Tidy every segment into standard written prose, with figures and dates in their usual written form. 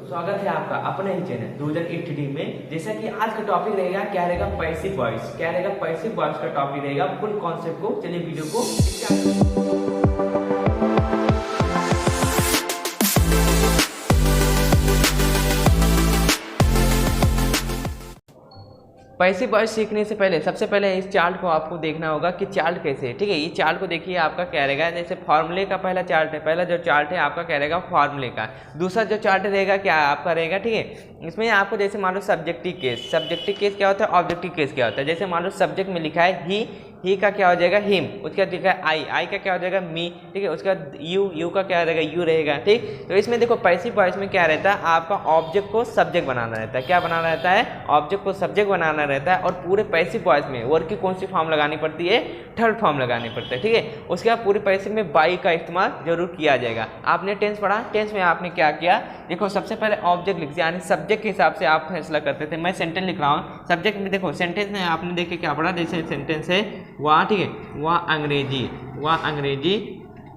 स्वागत है आपका अपने ही चैनल 2008 में। जैसा कि आज का टॉपिक रहेगा क्या रहेगा, पैसिव वॉइस। क्या रहेगा, पैसिव वॉइस का टॉपिक रहेगा। फुल कॉन्सेप्ट को चलिए वीडियो को स्टार्ट। पैसिव वॉइस सीखने से पहले सबसे पहले इस चार्ट को आपको देखना होगा कि चार्ट कैसे है। ठीक है, ये चार्ट को देखिए, आपका क्या रहेगा, जैसे फॉर्मूले का पहला चार्ट है। पहला जो चार्ट है आपका क्या रहेगा, फॉर्मूले का। दूसरा जो चार्ट रहेगा क्या आपका रहेगा, ठीक है, इसमें आपको जैसे मान लो सब्जेक्टिव केस। सब्जेक्टिव केस क्या होता है, ऑब्जेक्टिव केस क्या होता है। जैसे मान लो सब्जेक्ट में लिखा है ही का क्या हो जाएगा, हिम। उसके बाद लिखा है आई का क्या हो जाएगा, मी। ठीक है, उसके बाद यू का क्या रहेगा, यू रहेगा। ठीक, तो इसमें देखो पैसिव वॉइस में क्या रहता है, आपका ऑब्जेक्ट को सब्जेक्ट बनाना रहता है। क्या बनाना रहता है, ऑब्जेक्ट को सब्जेक्ट बनाना रहता है। और पूरे पैसिव वॉइस में वर्ब की कौन सी फॉर्म लगानी पड़ती है, थर्ड फॉर्म लगानी पड़ती है। ठीक है, उसके बाद पूरे पैसिव में बाई का इस्तेमाल जरूर किया जाएगा। आपने टेंस पढ़ा, टेंस में आपने क्या किया, देखो सबसे पहले ऑब्जेक्ट लिख दिया, यानी सब्जेक्ट के हिसाब से आप फैसला करते थे। मैं सेंटेंस लिख रहा हूँ, सब्जेक्ट में देखो सेंटेंस में आपने देखे क्या पढ़ा, जैसे सेंटेंस है वह, ठीक है, वह अंग्रेजी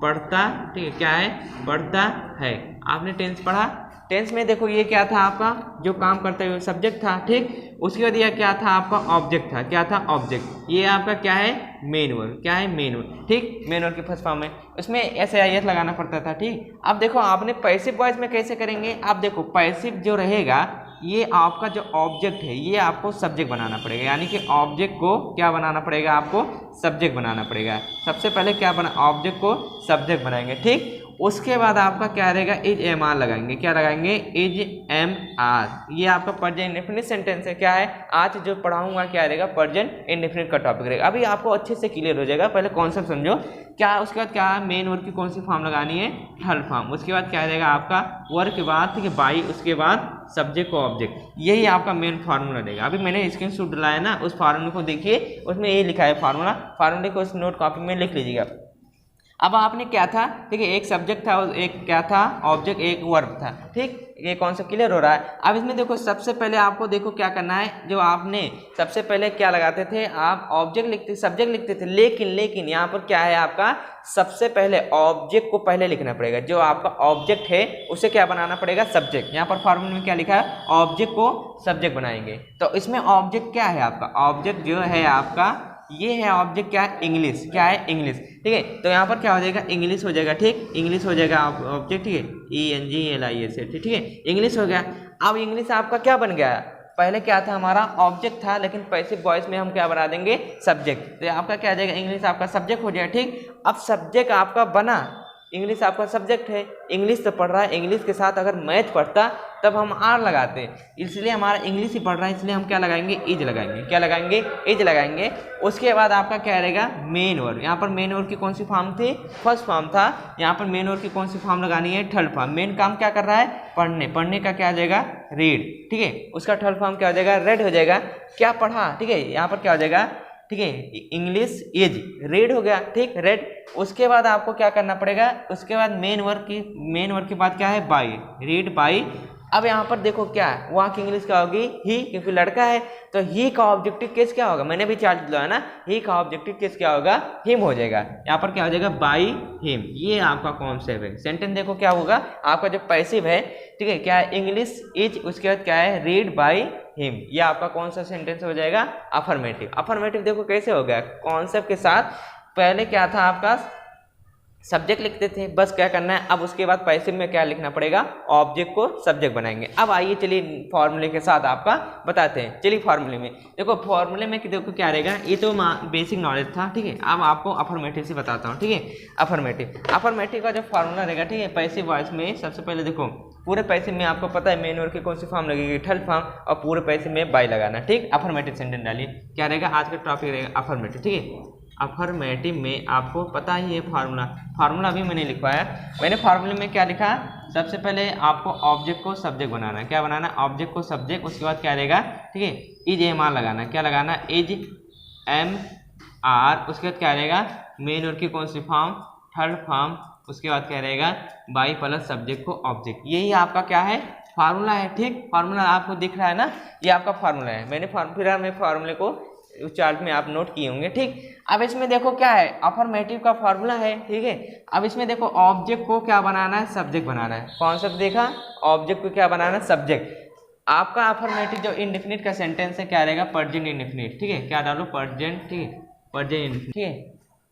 पढ़ता, ठीक है, क्या है, पढ़ता है। आपने टेंस पढ़ा, टेंस में देखो ये क्या था, आपका जो काम करते हुए सब्जेक्ट था। ठीक, उसके बाद यह क्या था, आपका ऑब्जेक्ट था। क्या था, ऑब्जेक्ट। ये आपका क्या है, मेन वर्ब। क्या है, मेन वर्ब। ठीक, मेन वर्ब की फर्स्ट फॉर्म में उसमें एस लगाना पड़ता था। ठीक, अब देखो आपने पैसिव वॉइस में कैसे करेंगे। आप देखो पैसिव जो रहेगा, ये आपका जो ऑब्जेक्ट है ये आपको सब्जेक्ट बनाना पड़ेगा, यानी कि ऑब्जेक्ट को क्या बनाना पड़ेगा, आपको सब्जेक्ट बनाना पड़ेगा। सबसे पहले क्या बना, ऑब्जेक्ट को सब्जेक्ट बनाएंगे। ठीक, उसके बाद आपका क्या रहेगा, इज एम आर लगाएंगे। क्या लगाएंगे, इज एम आर। ये आपका प्रेजेंट इंडेफिनिट सेंटेंस है। क्या है, आज जो पढ़ाऊंगा क्या रहेगा, प्रेजेंट इंडेफिनिट का टॉपिक रहेगा। अभी आपको अच्छे से क्लियर हो जाएगा, पहले कॉन्सेप्ट समझो क्या। उसके बाद क्या है, मेन वर्ब की कौन सी फॉर्म लगानी है, थर्ड फॉर्म। उसके बाद क्या रहेगा आपका वर्ब के बाद, ठीक है, बाई, उसके बाद सब्जेक्ट को ऑब्जेक्ट। यही आपका मेन फार्मूला रहेगा। अभी मैंने स्क्रीनशॉट डाला ना, उस फार्मूले को देखिए, उसमें ये लिखा है फार्मूला। फार्मूले को उस नोट कॉपी में लिख लीजिएगा। अब आपने क्या था, ठीक है, एक सब्जेक्ट था, एक क्या था, ऑब्जेक्ट, एक वर्ब था। ठीक, ये कॉन्सेप्ट क्लियर हो रहा है। अब इसमें देखो सबसे पहले आपको देखो क्या करना है, जो आपने सबसे पहले क्या लगाते थे, आप ऑब्जेक्ट लिखते, सब्जेक्ट लिखते थे। लेकिन यहाँ पर क्या है, आपका सबसे पहले ऑब्जेक्ट को पहले लिखना पड़ेगा। जो आपका ऑब्जेक्ट है उसे क्या बनाना पड़ेगा, सब्जेक्ट। यहाँ पर फॉर्मूले में क्या लिखा है, ऑब्जेक्ट को सब्जेक्ट बनाएंगे। तो इसमें ऑब्जेक्ट क्या है, आपका ऑब्जेक्ट जो है आपका ये है ऑब्जेक्ट, क्या है, इंग्लिश। क्या है, इंग्लिश। ठीक है, तो यहाँ पर क्या हो जाएगा, इंग्लिश हो जाएगा। ठीक, इंग्लिश हो जाएगा ऑब्जेक्ट। ठीक है, ENGLIS है। ठीक है, इंग्लिश हो गया। अब इंग्लिश आपका क्या बन गया, पहले क्या था, हमारा ऑब्जेक्ट था, लेकिन पैसिव वॉइस में हम क्या बना देंगे, सब्जेक्ट। तो आपका क्या आ जाएगा, इंग्लिश आपका सब्जेक्ट हो जाएगा। ठीक, अब सब्जेक्ट आपका बना, इंग्लिश आपका सब्जेक्ट है, इंग्लिश तो पढ़ रहा है। इंग्लिश के साथ अगर मैथ पढ़ता तब हम आर लगाते, इसलिए हमारा इंग्लिश ही पढ़ रहा है, इसलिए हम क्या लगाएंगे, इज लगाएंगे। क्या लगाएंगे, इज लगाएंगे। उसके बाद आपका क्या रहेगा, मेन वर्ब। यहाँ पर मेन वर्ब की कौन सी फॉर्म थी, फर्स्ट फॉर्म था। यहाँ पर मेन वर्ब की कौन सी फॉर्म लगानी है, थर्ड फॉर्म। मेन काम क्या कर रहा है, पढ़ने का क्या आ जाएगा, रीड। ठीक है, उसका थर्ड फॉर्म क्या हो जाएगा, रेड हो जाएगा। क्या पढ़ा, ठीक है, यहाँ पर क्या हो जाएगा, ठीक है, इंग्लिश इज रेड हो गया। ठीक, रेड। उसके बाद आपको क्या करना पड़ेगा, उसके बाद मेन वर्ब के बाद क्या है, बाई, रीड बाई। अब यहाँ पर देखो क्या है, वहाँ की इंग्लिश क्या होगी, ही, क्योंकि लड़का है तो ही का ऑब्जेक्टिव केस क्या होगा, मैंने भी चार्ज दिया है ना, ही का ऑब्जेक्टिव केस क्या होगा, हिम हो जाएगा। यहाँ पर क्या हो जाएगा, बाई हिम। ये आपका कॉन्सेप्ट है। सेंटेंस देखो क्या होगा, आपका जो पैसिव है, ठीक है, क्या है, इंग्लिश इज, उसके बाद क्या है, रीड बाई हिम। ये आपका कौन सा सेंटेंस हो जाएगा, अफर्मेटिव। अफर्मेटिव देखो कैसे हो गया, कॉन्सेप्ट के साथ। पहले क्या था, आपका सब्जेक्ट लिखते थे, बस क्या करना है। अब उसके बाद पैसिव में क्या लिखना पड़ेगा, ऑब्जेक्ट को सब्जेक्ट बनाएंगे। अब आइए चलिए फॉर्मूले के साथ आपका बताते हैं। चलिए फॉर्मूले में देखो, फॉर्मूले में देखो क्या रहेगा, ये तो बेसिक नॉलेज था। ठीक है, अब आपको अफर्मेटिव से बताता हूँ। ठीक है, अफर्मेटिव का जो फॉर्मूला रहेगा, ठीक है, पैसिव वॉइस में सबसे पहले देखो, पूरे पैसिव में आपको पता है मेन वर्ब की कौन सी फॉर्म लगेगी, थर्ड फॉर्म। और पूरे पैसिव में बाई लगाना। ठीक, अफर्मेटिव सेंटेंस डालिए। क्या रहेगा, आज का टॉपिक रहेगा अफर्मेटिव। ठीक है, अफर्मेटिव में आपको पता ही है फार्मूला अभी मैंने लिखवाया। मैंने फार्मूले में क्या लिखा, सबसे पहले आपको ऑब्जेक्ट को सब्जेक्ट बनाना है। क्या बनाना, ऑब्जेक्ट को सब्जेक्ट। उसके बाद क्या रहेगा, ठीक है, इज एम आर लगाना। क्या लगाना, इज एम आर। उसके बाद क्या रहेगा, मेन वर्ब की कौन सी फॉर्म, थर्ड फॉर्म। उसके बाद क्या रहेगा, बाई प्लस सब्जेक्ट को ऑब्जेक्ट। यही आपका क्या है, फार्मूला है। ठीक, फार्मूला आपको दिख रहा है ना, ये आपका फार्मूला है। मैंने फार्मूले को उस चार्ट में आप नोट किए होंगे। ठीक, अब इसमें देखो क्या है, अफर्मेटिव का फॉर्मूला है। ठीक है, अब इसमें देखो ऑब्जेक्ट को क्या बनाना है, सब्जेक्ट बनाना है। कॉन्सेप्ट देखा, ऑब्जेक्ट को क्या बनाना है, सब्जेक्ट। आपका अफर्मेटिव जो इंडेफिनिट का सेंटेंस है क्या रहेगा, प्रेजेंट इंडेफिनिट। ठीक है, क्या डालो, प्रेजेंट। ठीक है, प्रेजेंट। ठीक है,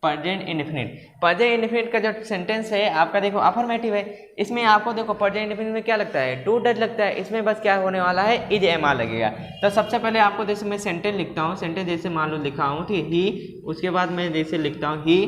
प्रेजेंट इंडेफिनिट। प्रेजेंट इंडेफिनिट का जो सेंटेंस है आपका देखो अफर्मेटिव है। इसमें आपको देखो प्रेजेंट इंडेफिनिट में क्या लगता है, डू डज लगता है। इसमें बस क्या होने वाला है, इज एम आर लगेगा। तो सबसे पहले आपको जैसे मैं सेंटेंस लिखता हूँ, सेंटेंस जैसे मान लो लिखा हूँ, ठीक है, ही, उसके बाद मैं जैसे लिखता हूँ ही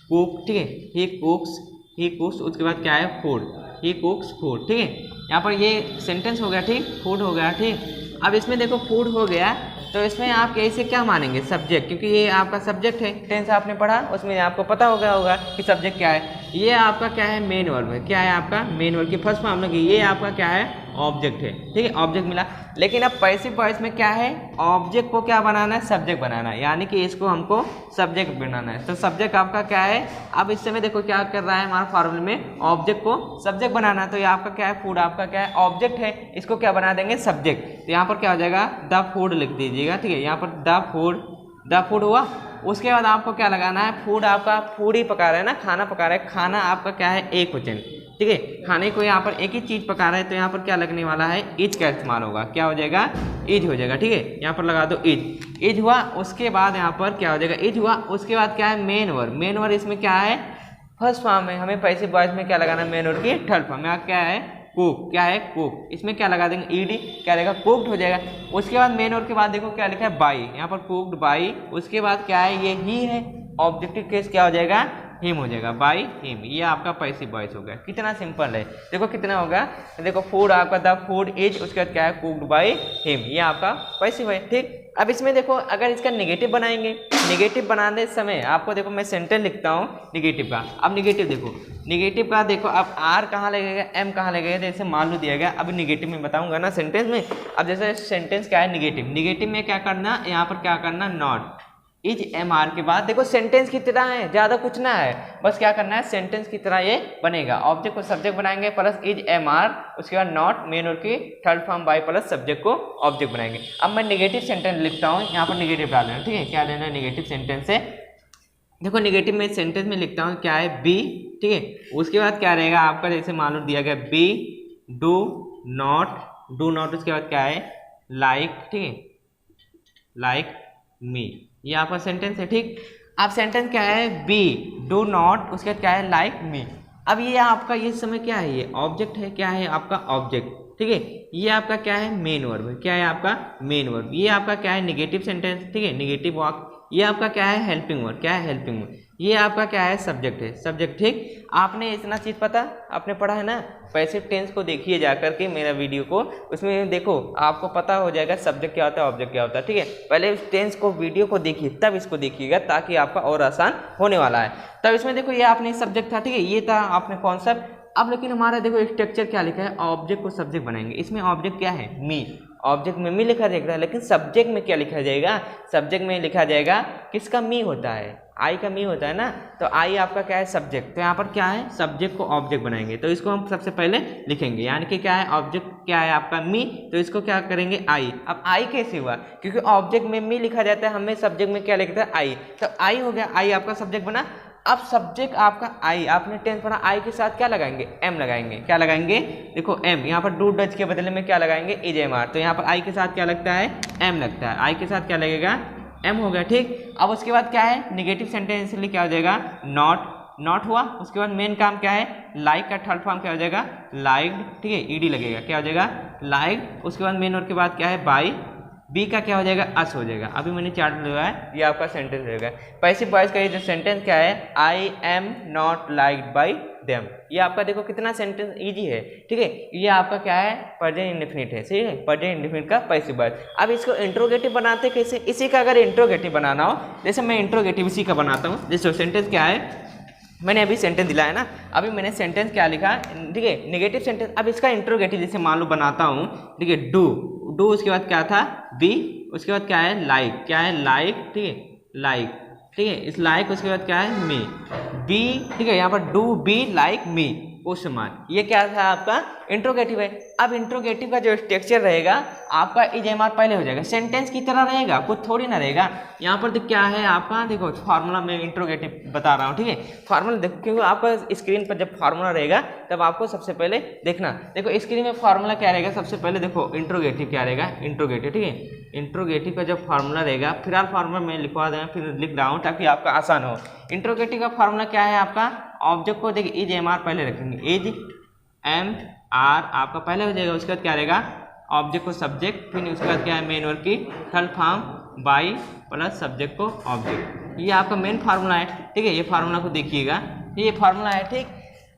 कुक। ठीक है, ही कुक्स, ही कुक्स, उसके बाद क्या है, फूड, ही कुक्स फूड। ठीक है, यहाँ पर ये सेंटेंस हो गया। ठीक, फूड हो गया। ठीक, अब इसमें देखो फूड हो गया, तो इसमें आप कैसे क्या मानेंगे, सब्जेक्ट, क्योंकि ये आपका सब्जेक्ट है। टेंस आपने पढ़ा, उसमें आपको पता होगा कि सब्जेक्ट क्या है। ये आपका क्या है, मेन वर्ब है। क्या है आपका, मेन वर्ब की फर्स्ट फॉर्म लगी। ये आपका क्या है, ऑब्जेक्ट है। ठीक है, ऑब्जेक्ट मिला। लेकिन अब पैसिव वॉइस में क्या है, ऑब्जेक्ट को क्या बनाना है, सब्जेक्ट बनाना है, यानी कि इसको हमको सब्जेक्ट बनाना है। तो सब्जेक्ट आपका क्या है, अब इस समय देखो क्या कर रहा है हमारा फॉर्मूले में, ऑब्जेक्ट को सब्जेक्ट बनाना। तो ये आपका क्या है, फूड आपका क्या है, ऑब्जेक्ट है, इसको क्या बना देंगे, सब्जेक्ट। तो यहाँ पर क्या हो जाएगा, द फूड लिख दीजिएगा। ठीक है, यहाँ पर द फूड हुआ। उसके बाद आपको क्या लगाना है, फूड आपका फूड ही पका रहा है ना, खाना पका रहा है। खाना आपका क्या है, एक वचन। ठीक है, खाने को यहाँ पर एक ही चीज पका रहा है, तो यहाँ पर क्या लगने वाला है, इज का इस्तेमाल होगा। क्या हो जाएगा, इज हो जाएगा। ठीक है, यहाँ पर लगा दो इज हुआ। उसके बाद यहाँ पर क्या हो जाएगा, इज हुआ। उसके बाद क्या है, मेन वर्ब। मेन वर्ब इसमें क्या है, फर्स्ट फॉर्म है। हमें पैसिव वॉइस में क्या लगाना है, मेन वर्ब की थर्ड फॉर्म। यहाँ क्या है, कुक। क्या है, कुक। इसमें क्या लगा देंगे, ईडी, क्या रहेगा, कुक्ड हो जाएगा। उसके बाद मेन वर्ब के बाद देखो क्या लिखा है, बाई। यहाँ पर कुक्ड बाई। उसके बाद क्या है, ये ही है, ऑब्जेक्टिव केस क्या हो जाएगा, हिम हो जाएगा, बाई हिम। ये आपका पैसिव वॉइस हो गया। कितना सिंपल है, देखो कितना होगा। देखो फूड आपका द फूड इज, उसके बाद क्या है, कुक्ड बाई हिम। ये आपका पैसिव है। ठीक, अब इसमें देखो अगर इसका नेगेटिव बनाएंगे, नेगेटिव बनाने समय आपको देखो मैं सेंटेंस लिखता हूँ नेगेटिव का। अब नेगेटिव देखो, नेगेटिव का देखो अब आर कहाँ लगेगा, एम कहाँ लगेगा, जैसे मान लो दिया गया। अब नेगेटिव में बताऊंगा ना सेंटेंस में। अब जैसे सेंटेंस क्या है, नेगेटिव। नेगेटिव में क्या करना, यहाँ पर क्या करना, नॉट, इज एम आर के बाद देखो सेंटेंस की तरह है, ज्यादा कुछ ना है, बस क्या करना है, सेंटेंस की तरह ये बनेगा। ऑब्जेक्ट को सब्जेक्ट बनाएंगे प्लस इज एम आर, उसके बाद नॉट, मेन वर्ब की third form by plus subject को ऑब्जेक्ट बनाएंगे। अब मैं नेगेटिव सेंटेंस लिखता हूँ, यहाँ पर नेगेटिव डाल देना। ठीक है, क्या लेना है, नेगेटिव सेंटेंस है। देखो नेगेटिव में सेंटेंस में लिखता हूँ क्या है, बी। ठीक है, उसके बाद क्या रहेगा आपका, जैसे मान लो दिया गया बी डू नॉट, उसके बाद क्या है, लाइक। ठीक है, लाइक मी। ये आपका सेंटेंस है। ठीक, अब सेंटेंस क्या है, बी डू नॉट, उसके बाद क्या है, लाइक मी। अब ये आपका ये समय क्या है, ये ऑब्जेक्ट है। क्या है आपका, ऑब्जेक्ट। ठीक है, ये आपका क्या है, मेन वर्ब है। क्या है आपका, मेन वर्ब। ये आपका क्या है, नेगेटिव सेंटेंस। ठीक है, नेगेटिव वाक। ये आपका क्या है, हेल्पिंग वर्ब। क्या है, हेल्पिंग वर्ब। ये आपका क्या है, सब्जेक्ट है, सब्जेक्ट। ठीक, आपने इतना चीज पता, आपने पढ़ा है ना। पैसिव टेंस को देखिए जाकर के मेरा वीडियो को, उसमें देखो आपको पता हो जाएगा सब्जेक्ट क्या होता है, ऑब्जेक्ट क्या होता है। ठीक है, पहले उस टेंस को वीडियो को देखिए, तब इसको देखिएगा, ताकि आपका और आसान होने वाला है। तब इसमें देखो ये आपने सब्जेक्ट था। ठीक है, ये था आपने कॉन्सेप्ट। अब लेकिन हमारा देखो स्ट्रक्चर क्या लिखा है, ऑब्जेक्ट को सब्जेक्ट बनाएंगे। इसमें ऑब्जेक्ट क्या है, मी। ऑब्जेक्ट में मी लिखा जाएगा, लेकिन सब्जेक्ट में क्या लिखा जाएगा, सब्जेक्ट में लिखा जाएगा किसका, मी होता है, आई का मी होता है ना। तो आई आपका क्या है, सब्जेक्ट। तो यहाँ पर क्या है, सब्जेक्ट को ऑब्जेक्ट बनाएंगे। तो इसको हम सबसे पहले लिखेंगे, यानी कि क्या है, ऑब्जेक्ट क्या है आपका, मी। तो इसको क्या करेंगे, आई। अब आई कैसे हुआ, क्योंकि ऑब्जेक्ट में मी लिखा जाता है, हमें सब्जेक्ट में क्या लिखता है, आई। तो आई हो गया, आई आपका सब्जेक्ट बना। अब सब्जेक्ट आपका आई, आपने टेंस पढ़ा, आई के साथ क्या लगाएंगे, एम लगाएंगे। क्या लगाएंगे, देखो एम। यहाँ पर डू डज के बदले में क्या लगाएंगे, इज एम आर। तो यहाँ पर आई के साथ क्या लगता है, एम लगता है। आई के साथ क्या लगेगा, एम हो गया। ठीक, अब उसके बाद क्या है, नेगेटिव सेंटेंस इसलिए क्या हो जाएगा, नॉट हुआ। उसके बाद मेन काम क्या है, लाइक का थर्ड फॉर्म क्या हो जाएगा, लाइक्ड। ठीक है, ईडी लगेगा, क्या हो जाएगा, लाइक्ड। उसके बाद मेन वर्ब के बाद क्या है, बाई। बी का क्या हो जाएगा, अस हो जाएगा। अभी मैंने चार्ट लगाया है, ये आपका सेंटेंस रहेगा। पैसिव वॉइस का ये जो सेंटेंस क्या है, I am not liked by them. ये आपका देखो कितना सेंटेंस इजी है। ठीक है, ये आपका क्या है, प्रेजेंट इंडेफिनिट है। सही है, प्रेजेंट इंडेफिनिट का पैसिव वॉइस। अब इसको इंट्रोगेटिव बनाते कैसे, इसी का अगर इंट्रोगेटिव बनाना हो, जैसे मैं इंट्रोगेटिव इसी का बनाता हूँ। जैसे सेंटेंस क्या है, मैंने अभी सेंटेंस दिलाया है ना, अभी मैंने सेंटेंस क्या लिखा, ठीक है, नेगेटिव सेंटेंस। अब इसका इंट्रोगेटिव जैसे मान लो बनाता हूँ। ठीक है, डू उसके बाद क्या था, बी। उसके बाद क्या है, लाइक। क्या है, लाइक। ठीक है, लाइक। ठीक है, इस लाइक उसके बाद क्या है, मी। बी। ठीक है, यहाँ पर do be like me. Question mark. ये क्या था आपका इंट्रोगेटिव है। अब इंट्रोगेटिव का जो स्ट्रक्चर रहेगा आपका इज एम आर पहले हो जाएगा, सेंटेंस की तरह रहेगा, कुछ थोड़ी ना रहेगा। यहाँ पर तो क्या है आपका, देखो फार्मूला में इंट्रोगेटिव बता रहा हूँ, ठीक है। फार्मूला देखो, क्योंकि आपका स्क्रीन पर जब फार्मूला रहेगा तब आपको सबसे पहले देखना, देखो स्क्रीन में फार्मूला क्या रहेगा, सबसे पहले देखो इंट्रोगेटिव क्या रहेगा, इंट्रोगेटिव, ठीक है। इंट्रोगेटिव का जब फार्मूला रहेगा, फिलहाल फार्मूला मैं लिखवा दें, फिर लिख रहा हूँ ताकि आपका आसान हो। इंट्रोगेटिव का फार्मूला क्या है आपका, ऑब्जेक्ट को देखिए इज एम आर पहले रखेंगे, इज एम आर आपका पहले हो जाएगा, उसके बाद क्या रहेगा ऑब्जेक्ट को सब्जेक्ट, फिर उसके बाद क्या है मेन वर्ब की third form by plus subject को ऑब्जेक्ट। ये आपका मेन फार्मूला है, ठीक है। ये फार्मूला को देखिएगा, ये फार्मूला है, ठीक।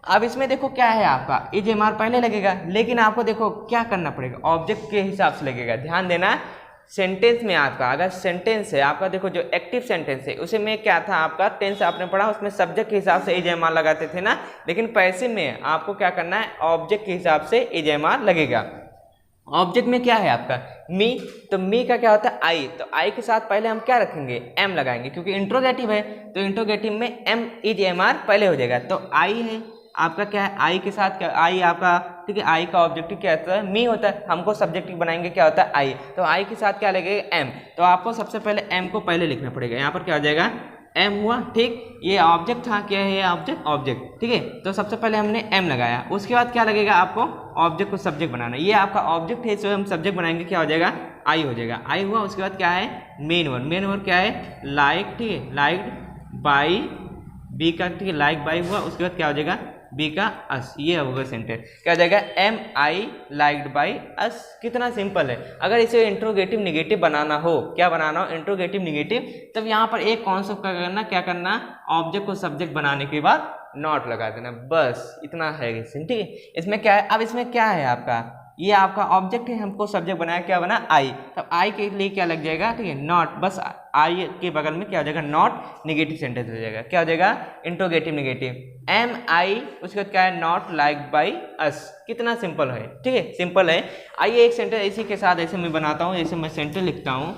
अब इसमें देखो क्या है आपका इज एम आर पहले लगेगा, लेकिन आपको देखो क्या करना पड़ेगा, ऑब्जेक्ट के हिसाब से लगेगा। ध्यान देना, सेंटेंस में आपका अगर सेंटेंस है आपका, देखो जो एक्टिव सेंटेंस है उसे में क्या था आपका टेंस आपने पढ़ा, उसमें सब्जेक्ट के हिसाब से इज एम आर लगाते थे ना, लेकिन पैसिव में आपको क्या करना है, ऑब्जेक्ट के हिसाब से इज एम आर लगेगा। ऑब्जेक्ट में क्या है आपका मी, तो मी का क्या होता है आई, तो आई के साथ पहले हम क्या रखेंगे एम लगाएंगे, क्योंकि इंट्रोगेटिव है तो इंट्रोगेटिव में एम इज एम आर पहले हो जाएगा। तो आई है आपका क्या है, आई के साथ क्या, आई आपका, ठीक है। आई का ऑब्जेक्टिव क्या होता है मी होता है, हमको सब्जेक्टिव बनाएंगे क्या होता है आई, तो आई के साथ क्या लगेगा एम, तो आपको सबसे पहले एम को पहले लिखना पड़ेगा। यहाँ पर क्या हो जाएगा एम हुआ, ठीक। ये ऑब्जेक्ट था, क्या है ये ऑब्जेक्ट, ऑब्जेक्ट, ठीक है। तो सबसे पहले हमने एम लगाया, उसके बाद क्या लगेगा आपको ऑब्जेक्ट को सब्जेक्ट बनाना, ये आपका ऑब्जेक्ट है, इसे हम सब्जेक्ट बनाएंगे, क्या हो जाएगा आई हो जाएगा। आई हुआ, उसके बाद क्या है मेन वर्ब, मेन वर्ब क्या है लाइक, ठीक है, लाइक्ड बाई बी का, ठीक है, लाइक बाई हुआ, उसके बाद क्या हो जाएगा बी का अस, ये होगा सेंटेंस, क्या हो जाएगा am I liked by us. कितना सिंपल है। अगर इसे इंट्रोगेटिव निगेटिव बनाना हो, क्या बनाना हो इंट्रोगेटिव निगेटिव, तब यहाँ पर एक कॉन्सेप्ट का करना, क्या करना, ऑब्जेक्ट को सब्जेक्ट बनाने के बाद नॉट लगा देना, बस इतना है, ठीक है। इसमें क्या है, अब इसमें क्या है आपका, ये आपका ऑब्जेक्ट है, हमको सब्जेक्ट बनाया, क्या बना आई, तब आई के लिए क्या लग जाएगा, ठीक है नॉट, बस आई के बगल में क्या हो जाएगा नॉट, निगेटिव सेंटेंस हो जाएगा, क्या हो जाएगा इंट्रोगेटिव निगेटिव, एम आई, उसके बाद क्या है नॉट लाइक बाई अस। कितना सिंपल है, ठीक है, सिंपल है। आइए एक सेंटेंस इसी के साथ ऐसे मैं बनाता हूँ, जैसे मैं सेंटेंस लिखता हूँ,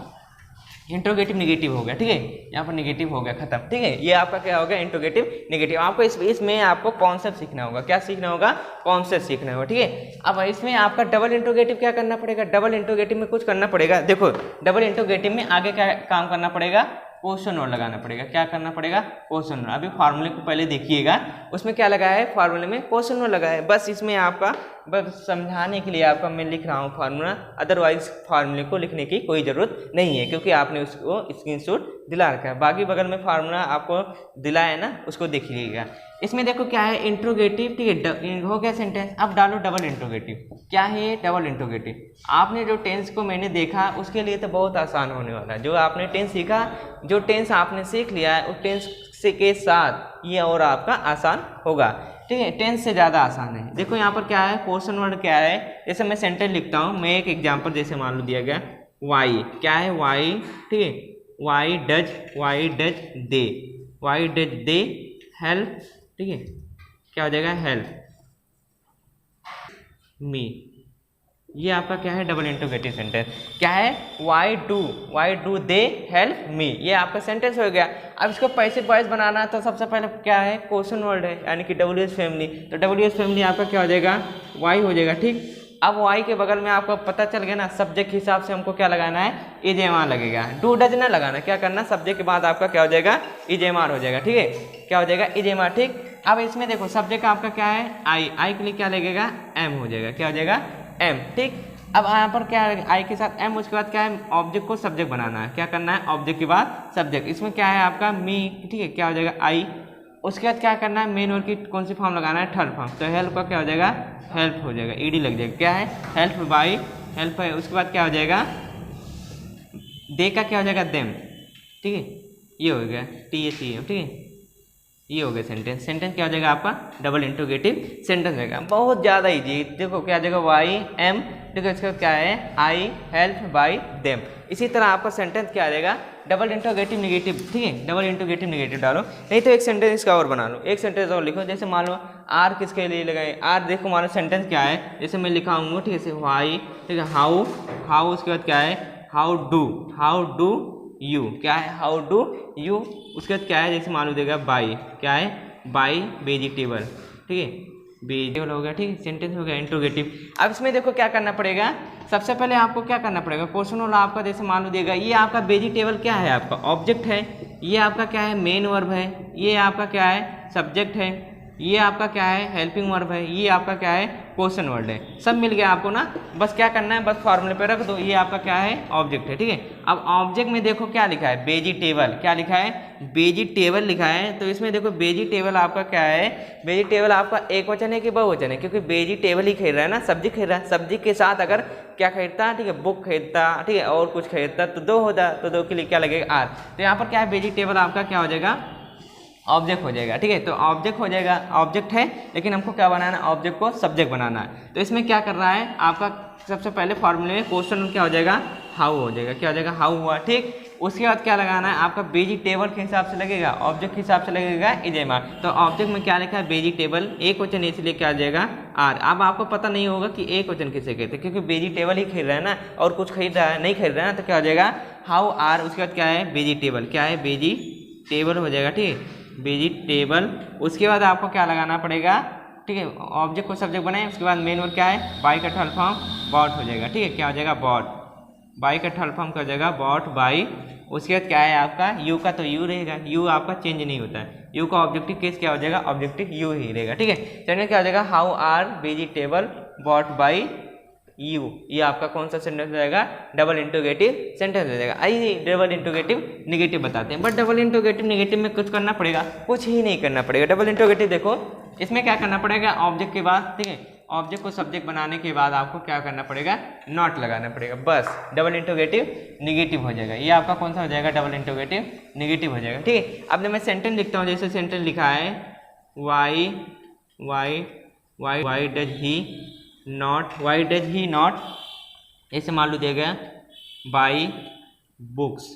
इंट्रोगेटिव निगेटिव हो गया, ठीक है, यहाँ पर निगेटिव हो गया खत्म, ठीक है। ये आपका क्या होगा इंट्रोगेटिव निगेटिव। आपको इसमें आपको कॉन्सेप्ट सीखना होगा, क्या सीखना होगा, कॉन्सेप्ट सीखना होगा, ठीक है। अब इसमें आपका डबल इंट्रोगेटिव क्या करना पड़ेगा, डबल इंट्रोगेटिव में कुछ करना पड़ेगा। देखो डबल इंट्रोगेटिव में आगे क्या काम करना पड़ेगा, क्वेश्चन वर्ड लगाना पड़ेगा, क्या करना पड़ेगा क्वेश्चन वर्ड। अभी फार्मूले को पहले देखिएगा, उसमें क्या लगा है फार्मूले में क्वेश्चन वर्ड लगा है, बस इसमें आपका बस समझाने के लिए आपका मैं लिख रहा हूँ फार्मूला, अदरवाइज फार्मूले को लिखने की कोई ज़रूरत नहीं है, क्योंकि आपने उसको स्क्रीनशॉट दिला रखा है। बाकी बगल में फार्मूला आपको दिलाया है ना, उसको देख लीजिएगा। इसमें देखो क्या है इंट्रोगेटिव, ठीक है, हो गया सेंटेंस। अब डालो डबल इंट्रोगेटिव, क्या है ये डबल इंट्रोगेटिव। आपने जो टेंस को मैंने देखा उसके लिए तो बहुत आसान होने वाला है, जो आपने टेंस सीखा, जो टेंस आपने सीख लिया है उस टेंस के साथ ये और आपका आसान होगा, ठीक है, टेंस से ज़्यादा आसान है। देखो यहाँ पर क्या है क्वेश्चन वर्ड क्या है, जैसे मैं सेंटेंस लिखता हूँ, मैं एक एग्जांपल जैसे मान लो दिया गया वाई, क्या है वाई, ठीक है, वाई डज दे हेल्प, ठीक है, क्या हो जाएगा हेल्प मी। ये आपका क्या है डबल इंट्रोगेटिव सेंटेंस, क्या है why do they help me, ये आपका सेंटेंस हो गया। अब इसको पैसिव वॉइस बनाना है तो सबसे पहले क्या है क्वेश्चन वर्ड है, यानी कि डब्ल्यूएस फैमिली, तो डब्ल्यूएस फैमिली आपका क्या हो जाएगा वाई हो जाएगा, ठीक। अब वाई के बगल में आपको पता चल गया ना, सब्जेक्ट के हिसाब से हमको क्या लगाना है इज एम आर लगेगा, डू डज ना लगाना, क्या करना सब्जेक्ट के बाद आपका क्या हो जाएगा इज एम आर हो जाएगा, ठीक है, क्या हो जाएगा इज एम आर, ठीक। अब इसमें देखो सब्जेक्ट आपका क्या है आई के लिए क्या लगेगा एम हो जाएगा, क्या हो जाएगा एम, ठीक। अब यहाँ पर क्या है आई के साथ एम, उसके बाद क्या है ऑब्जेक्ट को सब्जेक्ट बनाना है, क्या करना है ऑब्जेक्ट के बाद सब्जेक्ट। इसमें क्या है आपका मी, ठीक है, क्या हो जाएगा आई, उसके बाद क्या करना है मेन वर्ब की कौन सी फॉर्म लगाना है थर्ड फॉर्म, तो हेल्प का क्या हो जाएगा हेल्प हो जाएगा, ईडी लग जाएगा, क्या है हेल्प बाई हेल्प है। उसके बाद क्या हो जाएगा दे का क्या हो जाएगा देम, ठीक है, ये हो गया टी एच ई एम, ठीक है, ये हो गया सेंटेंस। सेंटेंस क्या हो जाएगा आपका डबल इंट्रोगेटिव सेंटेंस रहेगा, बहुत ज़्यादा इजी। देखो क्या हो जाएगा वाई एम, देखो इसका क्या है आई हेल्प बाई देम। इसी तरह आपका सेंटेंस क्या आ जाएगा डबल इंट्रोगेटिव निगेटिव, ठीक है, डबल इंट्रोगेटिव निगेटिव डालो, नहीं तो एक सेंटेंस इसका और बना लो, एक सेंटेंस और लिखो। जैसे मान लो आर किसके लिए लगाए, आर देखो मान लो सेंटेंस क्या है, जैसे मैं लिखा हूँ, ठीक है, जैसे वाई, ठीक है, हाउ उसके बाद क्या है हाउ डू यू, क्या है हाउ डू यू, उसके बाद क्या है जैसे मान लो देगा बाई, क्या है बाई वेजिटेबल, ठीक है, बेजी हो गया, ठीक, सेंटेंस हो गया इंट्रोगेटिव। अब इसमें देखो क्या करना पड़ेगा, सबसे पहले आपको क्या करना पड़ेगा, क्वेश्चन वाला आपका जैसे मान लो देगा, ये आपका वेजिटेबल क्या है, आपका ऑब्जेक्ट है, ये आपका क्या है मेन वर्ब है, ये आपका क्या है सब्जेक्ट है, ये आपका क्या है हेल्पिंग वर्ब है, ये आपका क्या है क्वेश्चन वर्ड है, सब मिल गया आपको ना। बस क्या करना है, बस फॉर्मूले पे रख दो, ये आपका क्या है ऑब्जेक्ट है, ठीक है। अब ऑब्जेक्ट में देखो क्या लिखा है, वेजिटेबल, क्या लिखा है वेजिटेबल लिखा है। तो इसमें देखो वेजिटेबल आपका क्या है, वेजिटेबल आपका एक वचन है कि बहुवचन है, क्योंकि वेजिटेबल ही खरीद रहा है ना, सब्जी खरीद रहा है, सब्जी के साथ अगर क्या खरीदता, ठीक है बुक खरीदता, ठीक है और कुछ खरीदता तो दो होता, तो दो के लिए क्या लगेगा आर। तो यहाँ पर क्या है वेजिटेबल आपका क्या हो जाएगा ऑब्जेक्ट हो जाएगा, ठीक है। तो ऑब्जेक्ट हो जाएगा, ऑब्जेक्ट है लेकिन हमको क्या बनाना है, ऑब्जेक्ट को सब्जेक्ट बनाना है। तो इसमें क्या कर रहा है आपका, सबसे पहले फॉर्मूले में क्वेश्चन क्या हो जाएगा हाउ हो जाएगा, क्या हो जाएगा हाउ हुआ, ठीक। उसके बाद क्या लगाना है आपका वेजिटेबल के हिसाब से लगेगा, ऑब्जेक्ट के हिसाब से लगेगा इजेमा। तो ऑब्जेक्ट में क्या लिखा है वेजिटेबल, एक वचन इसलिए क्या आ जाएगा आर। अब आपको पता नहीं होगा कि एक वचन किसे कहते हैं, क्योंकि वेजिटेबल ही खरीद रहा है ना, और कुछ खरीद रहा है नहीं खरीद रहा है ना, तो क्या हो जाएगा हाउ आर। उसके बाद क्या है वेजिटेबल, क्या है वेजिटेबल हो जाएगा, ठीक वेजिटेबल। उसके बाद आपको क्या लगाना पड़ेगा, ठीक है ऑब्जेक्ट को सब्जेक्ट बनाए। उसके बाद मेन वर्ब क्या है बाई का थर्ड फॉर्म बॉट हो जाएगा, ठीक है क्या हो जाएगा बॉट, बाई का थर्ड फॉर्म क्या हो जाएगा बॉट बाई। उसके बाद क्या है आपका यू का, तो यू रहेगा, यू आपका चेंज नहीं होता है, यू का ऑब्जेक्टिव केस क्या हो जाएगा ऑब्जेक्टिव यू ही रहेगा, ठीक है। चलिए क्या हो जाएगा how are vegetable bought by you, ये आपका कौन सा सेंटेंस हो जाएगा डबल इंटरोगेटिव सेंटेंस हो जाएगा। आइए डबल इंटरोगेटिव निगेटिव बताते हैं, बट डबल इंटरोगेटिव निगेटिव में कुछ करना पड़ेगा, कुछ ही नहीं करना पड़ेगा। डबल इंटरोगेटिव देखो इसमें क्या करना पड़ेगा, ऑब्जेक्ट के बाद, ठीक है ऑब्जेक्ट को सब्जेक्ट बनाने के बाद आपको क्या करना पड़ेगा नॉट लगाना पड़ेगा, बस डबल इंटरोगेटिव निगेटिव हो जाएगा। ये आपका कौन सा हो जाएगा डबल इंटरोगेटिव निगेटिव हो जाएगा, ठीक है। अब जब मैं सेंटेंस लिखता हूँ, जैसे सेंटेंस लिखा है why why why why does he not, why does he not, ऐसे मान लो दिया गया बाई बुक्स,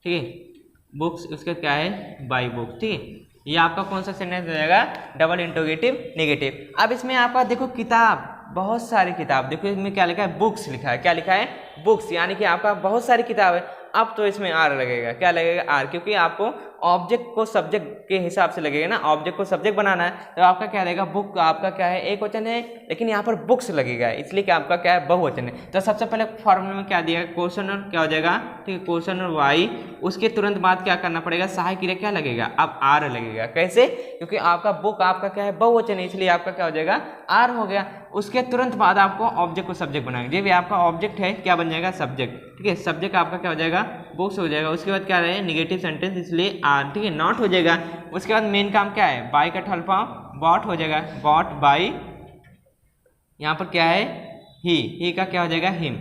ठीक है बुक्स, उसका क्या है बाई बुक्स, ठीक है। ये आपका कौन सा सेंटेंस हो जाएगा डबल इंटरोगेटिव निगेटिव। अब इसमें आपका देखो किताब, बहुत सारी किताब, देखो इसमें क्या लिखा है बुक्स लिखा है, क्या लिखा है बुक्स, यानी कि आपका बहुत सारी किताब है। अब तो इसमें आर लगेगा, क्या लगेगा आर, क्योंकि आपको ऑब्जेक्ट को सब्जेक्ट के हिसाब से लगेगा ना, ऑब्जेक्ट को सब्जेक्ट बनाना है। तो आपका क्या रहेगा बुक, आपका क्या है एक वचन है लेकिन यहाँ पर बुक्स लगेगा, इसलिए कि आपका क्या है बहुवचन है। तो सबसे पहले फॉर्मूले में क्या दिया है क्वेश्चन और क्या हो जाएगा, ठीक है क्वेश्चन और वाई। उसके तुरंत बाद क्या करना पड़ेगा सहायक क्रिया क्या लगेगा अब आर लगेगा, कैसे, क्योंकि आपका बुक आपका क्या है बहुवचन है, इसलिए आपका क्या हो जाएगा आर हो गया। उसके तुरंत बाद आपको ऑब्जेक्ट को सब्जेक्ट बनाएंगे, ये भी आपका ऑब्जेक्ट है क्या बन जाएगा सब्जेक्ट, ठीक है सब्जेक्ट आपका क्या हो जाएगा बुक्स हो जाएगा। उसके बाद क्या रहे निगेटिव सेंटेंस, इसलिए आर, ठीक है नॉट हो जाएगा। उसके बाद मेन काम क्या है बाई का थर्ड फॉर्म बॉट हो जाएगा, बॉट बाई, यहाँ पर क्या है ही का क्या हो जाएगा हिम,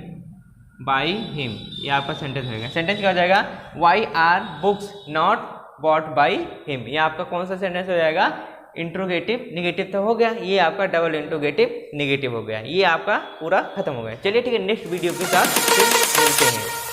बाई हिम, ये आपका सेंटेंस होगा। सेंटेंस क्या हो जाएगा why are books not bought by him, ये आपका कौन सा सेंटेंस हो जाएगा इंट्रोगेटिव निगेटिव तो हो गया, ये आपका डबल इंट्रोगेटिव निगेटिव हो गया, ये आपका पूरा खत्म हो गया। चलिए ठीक है नेक्स्ट वीडियो के साथ फिर मिलते हैं।